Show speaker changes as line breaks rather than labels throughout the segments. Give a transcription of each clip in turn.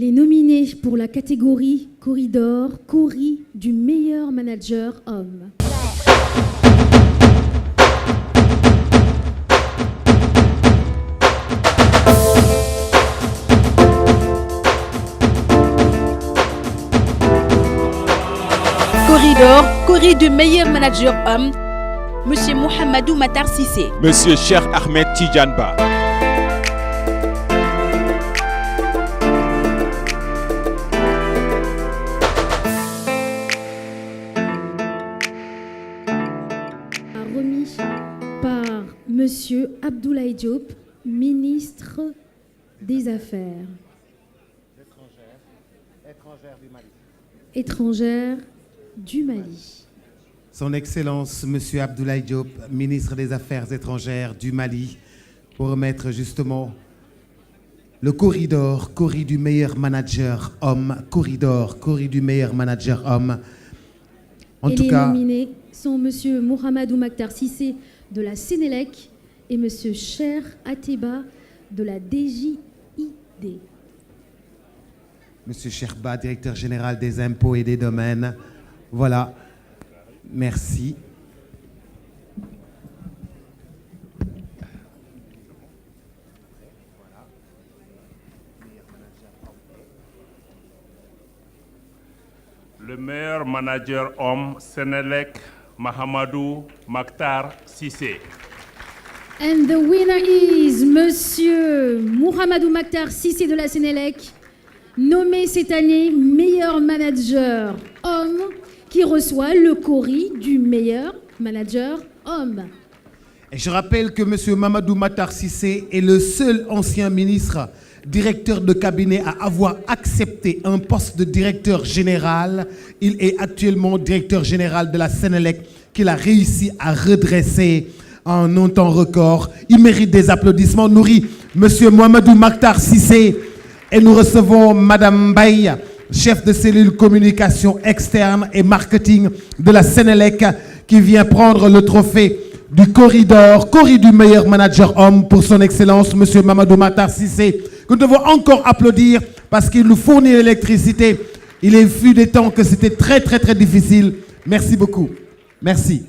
Les nominés pour la catégorie Corridor, Cori du meilleur manager homme.
Corridor, Cori du meilleur manager homme, Monsieur Mohamedou Matar Cissé.
Monsieur Cheikh Ahmed Tidjanba.
Remis par Monsieur Abdoulaye Diop, ministre des Affaires étrangères du Mali.
Son Excellence, Monsieur Abdoulaye Diop, ministre des Affaires étrangères du Mali, pour remettre justement le Corridor, Cori du meilleur manager homme, Corridor, Cori du meilleur manager homme.
Les nominés sont Monsieur Mohamedou Matar Cissé de la Sénélec et Monsieur Cher Ateba de la DJID.
Monsieur Cherba, directeur général des impôts et des domaines. Voilà. Merci.
Le meilleur manager homme, Sénélec, Mohamedou Matar Cissé.
And the winner is Monsieur Mohamedou Matar Cissé de la Sénélec, nommé cette année meilleur manager homme, qui reçoit le Cori du meilleur manager homme.
Et je rappelle que M. Mohamedou Matar Cissé est le seul ancien ministre directeur de cabinet à avoir accepté un poste de directeur général. Il est actuellement directeur général de la Sénélec qu'il a réussi à redresser en un temps record. Il mérite des applaudissements. Nourri M. Mohamedou Matar Cissé et nous recevons Mme Baye, chef de cellule communication externe et marketing de la Sénélec, qui vient prendre le trophée du Corridor, Cori du meilleur manager homme pour son Excellence, M. Mohamedou Matar Cissé, que nous devons encore applaudir parce qu'il nous fournit l'électricité. Il est fut des temps que c'était très difficile. Merci beaucoup. Merci.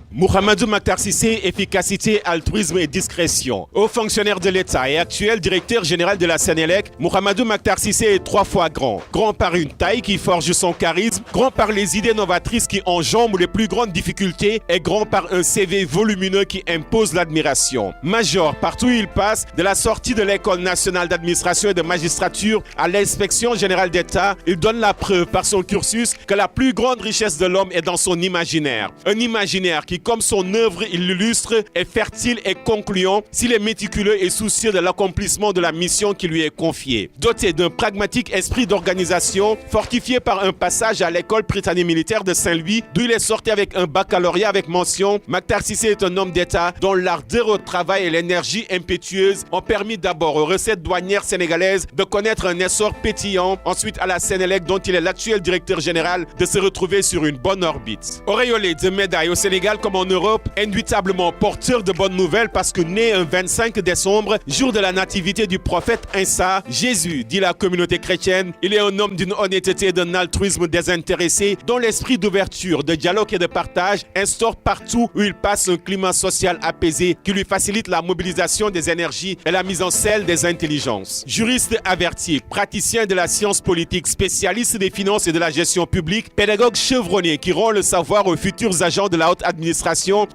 Mohamedou Matar Cissé, efficacité, altruisme et discrétion. Haut fonctionnaire de l'État et actuel directeur général de la Sénélec, Mohamedou Matar Cissé est 3 fois grand. Grand par une taille qui forge son charisme, grand par les idées novatrices qui enjambent les plus grandes difficultés et grand par un CV volumineux qui impose l'admiration. Major partout où il passe, de la sortie de l'École nationale d'administration et de magistrature à l'inspection générale d'État, il donne la preuve par son cursus que la plus grande richesse de l'homme est dans son imaginaire. Un imaginaire qui, comme son œuvre, il l'illustre, est fertile et concluant s'il est méticuleux et soucieux de l'accomplissement de la mission qui lui est confiée. Doté d'un pragmatique esprit d'organisation, fortifié par un passage à l'école britannique militaire de Saint-Louis, d'où il est sorti avec un baccalauréat avec mention, Matar Cissé est un homme d'État dont l'ardeur au travail et l'énergie impétueuse ont permis d'abord aux recettes douanières sénégalaises de connaître un essor pétillant, ensuite à la Sénélec dont il est l'actuel directeur général de se retrouver sur une bonne orbite. Auréolé de médailles au Sénégal comme en Europe, indubitablement porteur de bonnes nouvelles parce que né un 25 décembre, jour de la nativité du prophète Insa, Jésus, dit la communauté chrétienne, il est un homme d'une honnêteté et d'un altruisme désintéressé, dont l'esprit d'ouverture, de dialogue et de partage instaure partout où il passe un climat social apaisé qui lui facilite la mobilisation des énergies et la mise en scène des intelligences. Juriste averti, praticien de la science politique, spécialiste des finances et de la gestion publique, pédagogue chevronné qui rend le savoir aux futurs agents de la haute administration,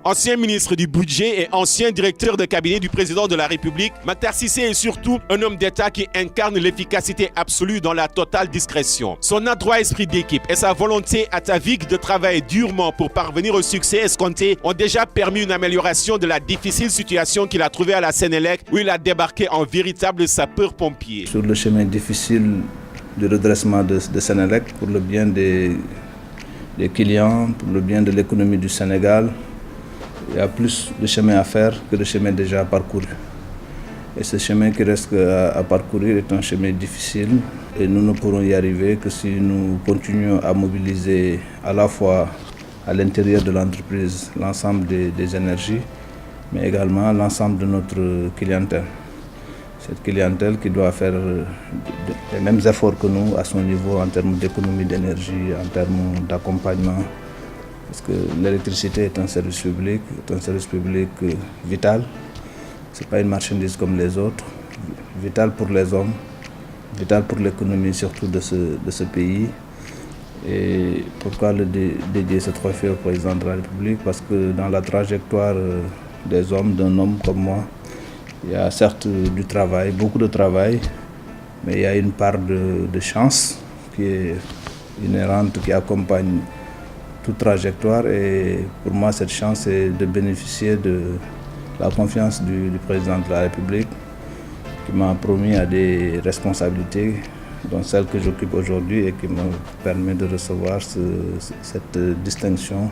ancien ministre du budget et ancien directeur de cabinet du président de la République, Matar Cissé est surtout un homme d'État qui incarne l'efficacité absolue dans la totale discrétion. Son adroit esprit d'équipe et sa volonté atavique de travailler durement pour parvenir au succès escompté ont déjà permis une amélioration de la difficile situation qu'il a trouvée à la Sénélec, où il a débarqué en véritable sapeur-pompier.
Sur le chemin difficile du redressement de Sénélec pour le bien des clients, pour le bien de l'économie du Sénégal, il y a plus de chemin à faire que de chemin déjà parcouru. Et ce chemin qui reste à parcourir est un chemin difficile et nous ne pourrons y arriver que si nous continuons à mobiliser à la fois à l'intérieur de l'entreprise l'ensemble des énergies, mais également l'ensemble de notre clientèle. cette clientèle qui doit faire les mêmes efforts que nous à son niveau en termes d'économie d'énergie, en termes d'accompagnement. Parce que l'électricité est un service public vital. Ce n'est pas une marchandise comme les autres, vital pour les hommes, vital pour l'économie surtout de ce pays. Et pourquoi dédier ce trophée au président de la République? Parce que dans la trajectoire des hommes, d'un homme comme moi, il y a certes du travail, beaucoup de travail, mais il y a une part de chance qui est inhérente, qui accompagne toute trajectoire. Et pour moi, cette chance est de bénéficier de la confiance du président de la République, qui m'a promis à des responsabilités, dont celle que j'occupe aujourd'hui et qui me permet de recevoir cette distinction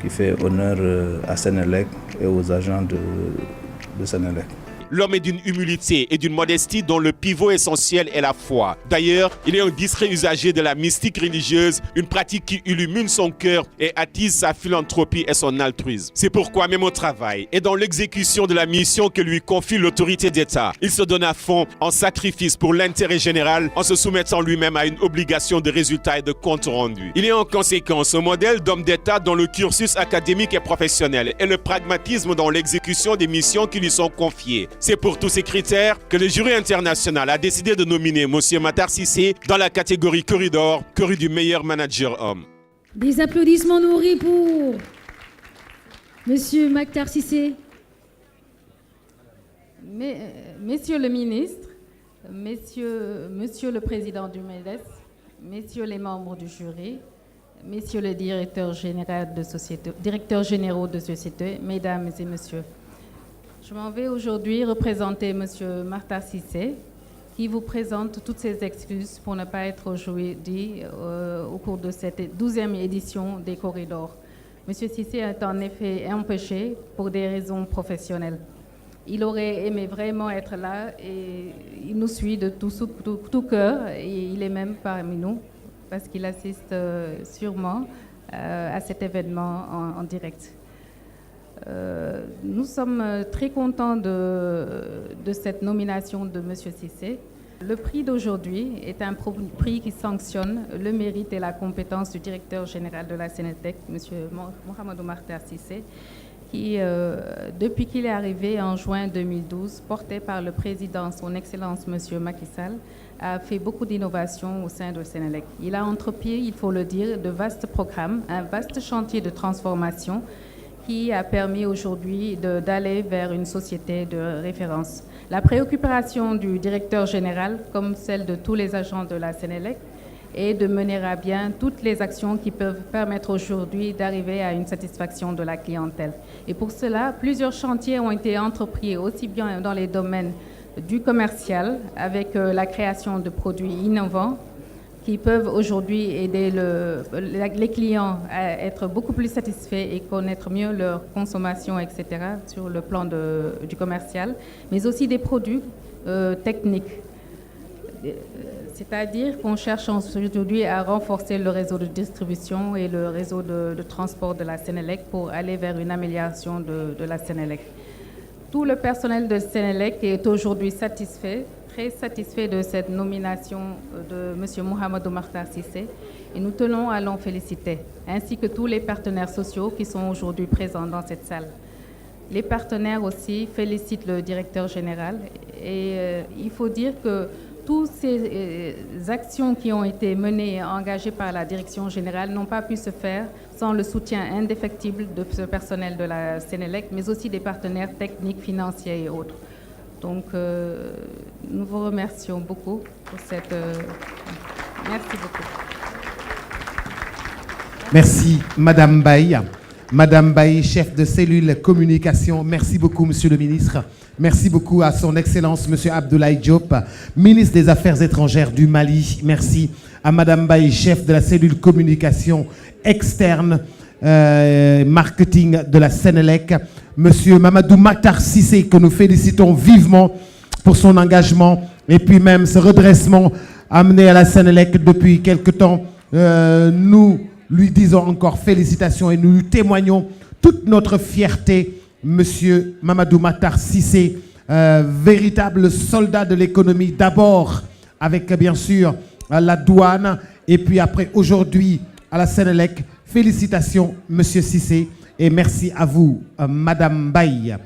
qui fait honneur à Senelec et aux agents de Senelec.
L'homme est d'une humilité et d'une modestie dont le pivot essentiel est la foi. D'ailleurs, il est un discret usager de la mystique religieuse, une pratique qui illumine son cœur et attise sa philanthropie et son altruisme. C'est pourquoi même au travail et dans l'exécution de la mission que lui confie l'autorité d'État, il se donne à fond en sacrifice pour l'intérêt général en se soumettant lui-même à une obligation de résultat et de compte rendu. Il est en conséquence un modèle d'homme d'État dont le cursus académique et professionnel et le pragmatisme dans l'exécution des missions qui lui sont confiées. C'est pour tous ces critères que le jury international a décidé de nominer M. Matar Cissé dans la catégorie Corridor, Corée du meilleur manager homme.
Des applaudissements nourris pour M. Matar Cissé.
Messieurs le ministre, Monsieur le président du MEDES, Messieurs les membres du jury, Messieurs les directeurs généraux de société, Mesdames et Messieurs. Je m'en vais aujourd'hui représenter M. Matar Cissé, qui vous présente toutes ses excuses pour ne pas être aujourd'hui au cours de cette 12e édition des Corridors. M. Cissé est en effet empêché pour des raisons professionnelles. Il aurait aimé vraiment être là et il nous suit de tout cœur et il est même parmi nous parce qu'il assiste sûrement à cet événement en direct. Nous sommes très contents de cette nomination de M. Cissé. Le prix d'aujourd'hui est un prix qui sanctionne le mérite et la compétence du directeur général de la Sénélec, M. Mouhamadou Makhtar Cissé, qui, depuis qu'il est arrivé en juin 2012, porté par le président, son Excellence M. Macky Sall, a fait beaucoup d'innovations au sein de Sénélec. Il a entrepris, il faut le dire, de vastes programmes, un vaste chantier de transformation qui a permis aujourd'hui d'aller vers une société de référence. La préoccupation du directeur général, comme celle de tous les agents de la Sénélec, est de mener à bien toutes les actions qui peuvent permettre aujourd'hui d'arriver à une satisfaction de la clientèle. Et pour cela, plusieurs chantiers ont été entrepris, aussi bien dans les domaines du commercial, avec la création de produits innovants, qui peuvent aujourd'hui aider les clients à être beaucoup plus satisfaits et connaître mieux leur consommation, etc., sur le plan du commercial, mais aussi des produits techniques. C'est-à-dire qu'on cherche aujourd'hui à renforcer le réseau de distribution et le réseau de transport de la Sénélec pour aller vers une amélioration de la Sénélec. Tout le personnel de Sénélec est aujourd'hui satisfait, très satisfait de cette nomination de M. Mouhamadou Makhtar Cissé et nous tenons à l'en féliciter, ainsi que tous les partenaires sociaux qui sont aujourd'hui présents dans cette salle. Les partenaires aussi félicitent le directeur général et il faut dire que toutes ces actions qui ont été menées et engagées par la direction générale n'ont pas pu se faire sans le soutien indéfectible de ce personnel de la Sénélec, mais aussi des partenaires techniques, financiers et autres. Donc, nous vous remercions beaucoup pour cette... Merci beaucoup.
Merci, Madame Baye. Madame Baye, chef de cellule communication. Merci beaucoup, Monsieur le ministre. Merci beaucoup à son Excellence, Monsieur Abdoulaye Diop, ministre des Affaires étrangères du Mali. Merci à Madame Baye, chef de la cellule communication externe, marketing de la Sénélec. Monsieur Mamadou Makhtar Cissé, que nous félicitons vivement pour son engagement et puis même ce redressement amené à la Sénélec depuis quelque temps. Nous lui disons encore félicitations et nous lui témoignons toute notre fierté, Monsieur Mamadou Makhtar Cissé, véritable soldat de l'économie, d'abord avec bien sûr la douane et puis après aujourd'hui à la Sénélec. Félicitations Monsieur Cissé et merci à vous Madame Baye.